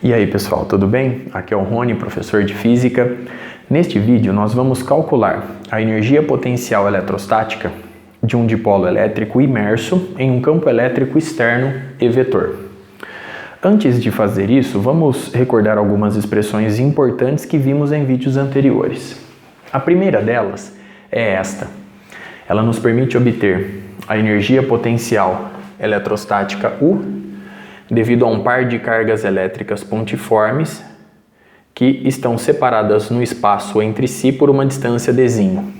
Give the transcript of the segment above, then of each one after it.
E aí pessoal, tudo bem? Aqui é o Rony, professor de Física. Neste vídeo nós vamos calcular a energia potencial eletrostática de um dipolo elétrico imerso em um campo elétrico externo e vetor. Antes de fazer isso, vamos recordar algumas expressões importantes que vimos em vídeos anteriores. A primeira delas é esta. Ela nos permite obter a energia potencial eletrostática U devido a um par de cargas elétricas pontiformes que estão separadas no espaço entre si por uma distância dzinho.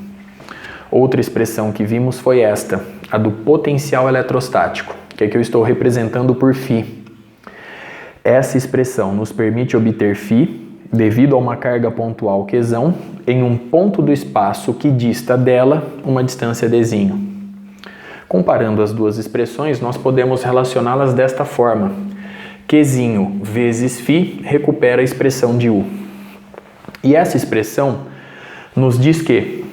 Outra expressão que vimos foi esta, a do potencial eletrostático, que aqui eu estou representando por φ. Essa expressão nos permite obter φ devido a uma carga pontual Qzão em um ponto do espaço que dista dela uma distância dzinho. Comparando as duas expressões, nós podemos relacioná-las desta forma. Qzinho vezes φ recupera a expressão de U. E essa expressão nos diz que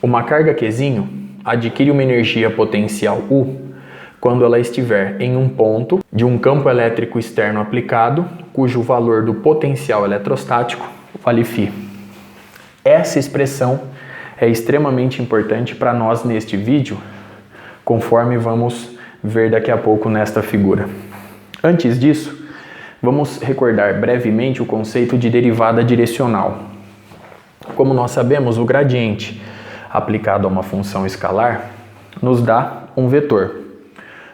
uma carga Qzinho adquire uma energia potencial U quando ela estiver em um ponto de um campo elétrico externo aplicado, cujo valor do potencial eletrostático vale φ. Essa expressão é extremamente importante para nós neste vídeo, conforme vamos ver daqui a pouco nesta figura. Antes disso, vamos recordar brevemente o conceito de derivada direcional. Como nós sabemos, o gradiente aplicado a uma função escalar nos dá um vetor.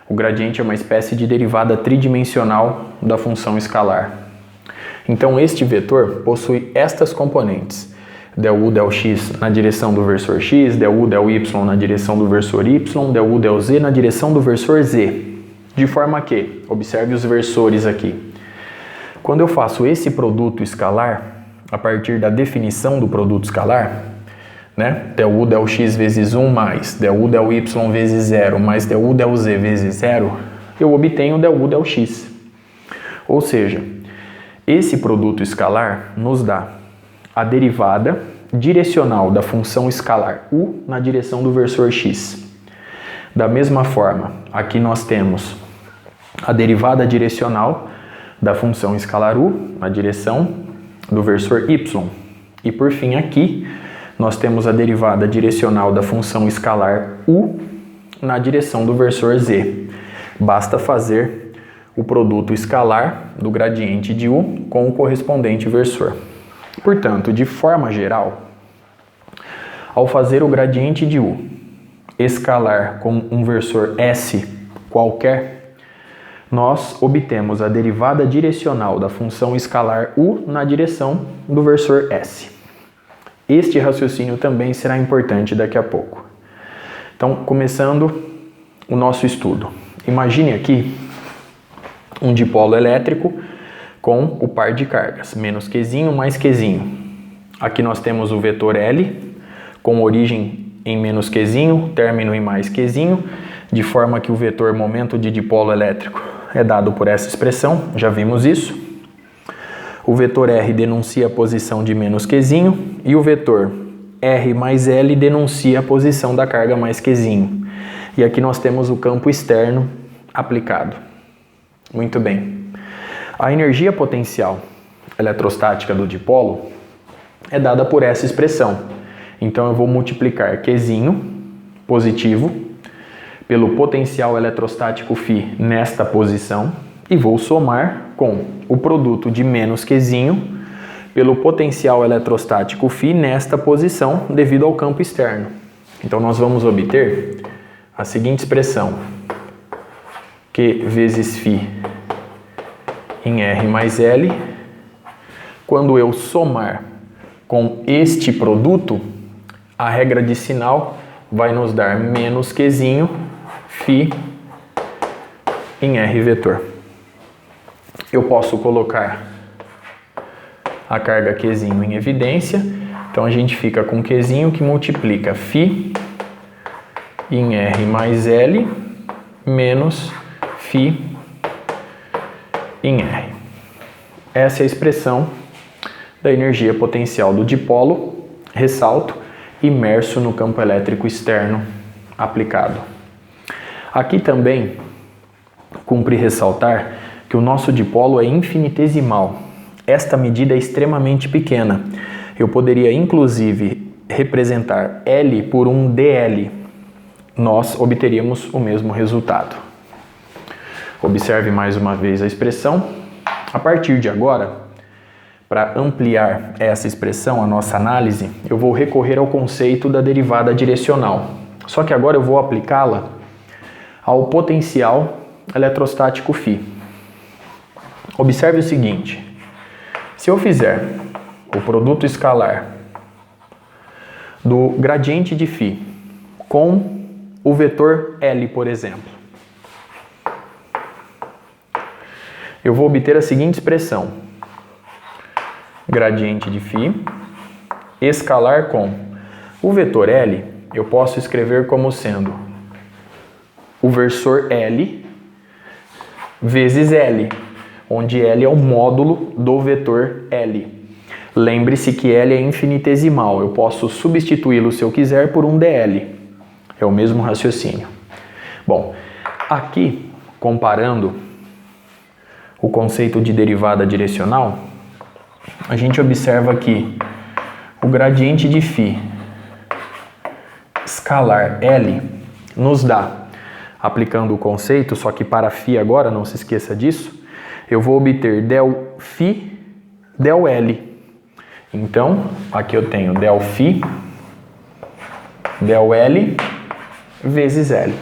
O gradiente é uma espécie de derivada tridimensional da função escalar. Então, este vetor possui estas componentes: del U, del x na direção do versor x, del U, del y na direção do versor y, del U, del z na direção do versor z. De forma que, observe os versores aqui. Quando eu faço esse produto escalar, a partir da definição do produto escalar, del U, del x vezes 1 mais del U, del y vezes 0 mais del U, del z vezes 0, eu obtenho del U, del x. Ou seja, esse produto escalar nos dá a derivada direcional da função escalar U na direção do versor x. Da mesma forma, aqui nós temos a derivada direcional da função escalar U na direção do versor y. E por fim aqui, nós temos a derivada direcional da função escalar U na direção do versor z. Basta fazer o produto escalar do gradiente de U com o correspondente versor. Portanto, de forma geral, ao fazer o gradiente de U escalar com um versor S qualquer, nós obtemos a derivada direcional da função escalar U na direção do versor S. Este raciocínio também será importante daqui a pouco. Então, começando o nosso estudo. Imagine aqui um dipolo elétrico com o par de cargas, menos Qzinho mais Qzinho. Aqui nós temos o vetor L, com origem em menos Qzinho, término em mais Qzinho, de forma que o vetor momento de dipolo elétrico é dado por essa expressão, já vimos isso. O vetor R denuncia a posição de menos Qzinho e o vetor R mais L denuncia a posição da carga mais Qzinho. E aqui nós temos o campo externo aplicado. Muito bem. A energia potencial eletrostática do dipolo é dada por essa expressão. Então eu vou multiplicar Qzinho positivo pelo potencial eletrostático φ nesta posição e vou somar com o produto de menos Qzinho pelo potencial eletrostático φ nesta posição devido ao campo externo. Então nós vamos obter a seguinte expressão: Q vezes φ em R mais L. Quando eu somar com este produto, a regra de sinal vai nos dar menos Qzinho φ em R vetor. Eu posso colocar a carga Qzinho em evidência, então a gente fica com Qzinho que multiplica φ em R mais L menos φ em R. Essa é a expressão da energia potencial do dipolo, ressalto, imerso no campo elétrico externo aplicado. Aqui também cumpre ressaltar que o nosso dipolo é infinitesimal, esta medida é extremamente pequena. Eu poderia, inclusive, representar L por um dL. Nós obteríamos o mesmo resultado. Observe mais uma vez a expressão. A partir de agora, para ampliar essa expressão, a nossa análise, eu vou recorrer ao conceito da derivada direcional. Só que agora eu vou aplicá-la ao potencial eletrostático φ. Observe o seguinte: se eu fizer o produto escalar do gradiente de φ com o vetor L, por exemplo, eu vou obter a seguinte expressão: gradiente de φ escalar com o vetor L, eu posso escrever como sendo o versor L vezes L, onde L é o módulo do vetor L. Lembre-se que L é infinitesimal, eu posso substituí-lo, se eu quiser, por um dL. É o mesmo raciocínio. Bom, aqui, comparando o conceito de derivada direcional, a gente observa que o gradiente de φ escalar L nos dá, aplicando o conceito, só que para φ agora, não se esqueça disso, eu vou obter del φ del L. Então, aqui eu tenho del φ del L vezes L.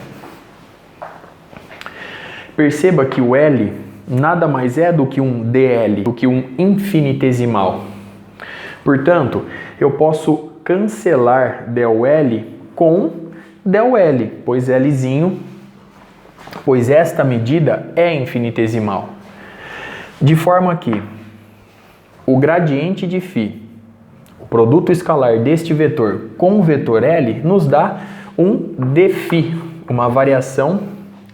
Perceba que o L nada mais é do que um dL, do que um infinitesimal. Portanto, eu posso cancelar del L com del L, pois esta medida é infinitesimal. De forma que o gradiente de φ, o produto escalar deste vetor com o vetor L, nos dá um dφ, uma variação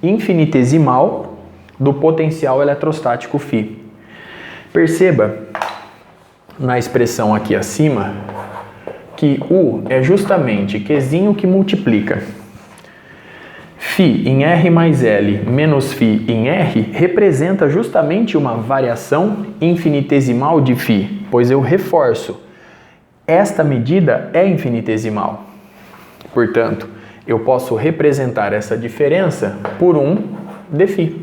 infinitesimal do potencial eletrostático φ. Perceba na expressão aqui acima que U é justamente Qzinho que multiplica. φ em R mais L menos φ em R representa justamente uma variação infinitesimal de φ, pois eu reforço, esta medida é infinitesimal. Portanto, eu posso representar essa diferença por um dφ.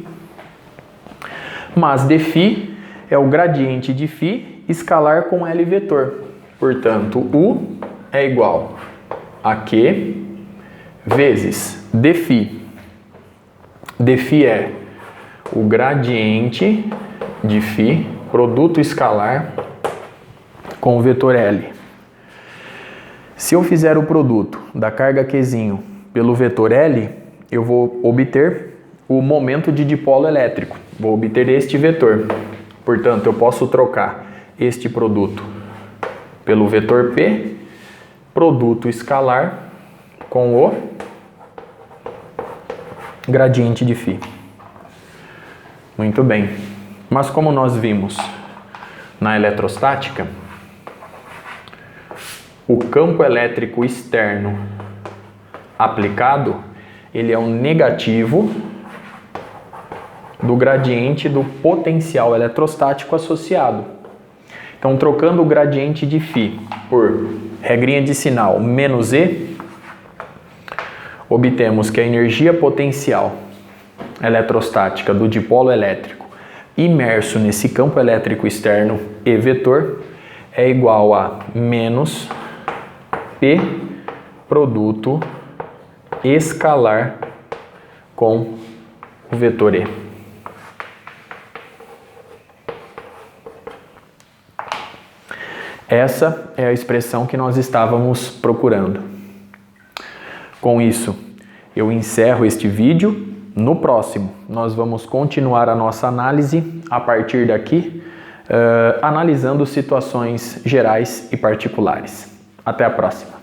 Mas dφ é o gradiente de φ escalar com L vetor. Portanto, U é igual a Q vezes dφ. dφ é o gradiente de φ, produto escalar com o vetor L. Se eu fizer o produto da carga Qzinho pelo vetor L, eu vou obter o momento de dipolo elétrico. Vou obter este vetor. Portanto, eu posso trocar este produto pelo vetor P, produto escalar com o gradiente de φ. Muito bem. Mas como nós vimos na eletrostática, o campo elétrico externo aplicado, ele é um negativo do gradiente do potencial eletrostático associado. Então, trocando o gradiente de φ por regrinha de sinal menos E, obtemos que a energia potencial eletrostática do dipolo elétrico imerso nesse campo elétrico externo E vetor é igual a menos P produto escalar com o vetor E. Essa é a expressão que nós estávamos procurando. Com isso, eu encerro este vídeo. No próximo, nós vamos continuar a nossa análise a partir daqui, analisando situações gerais e particulares. Até a próxima.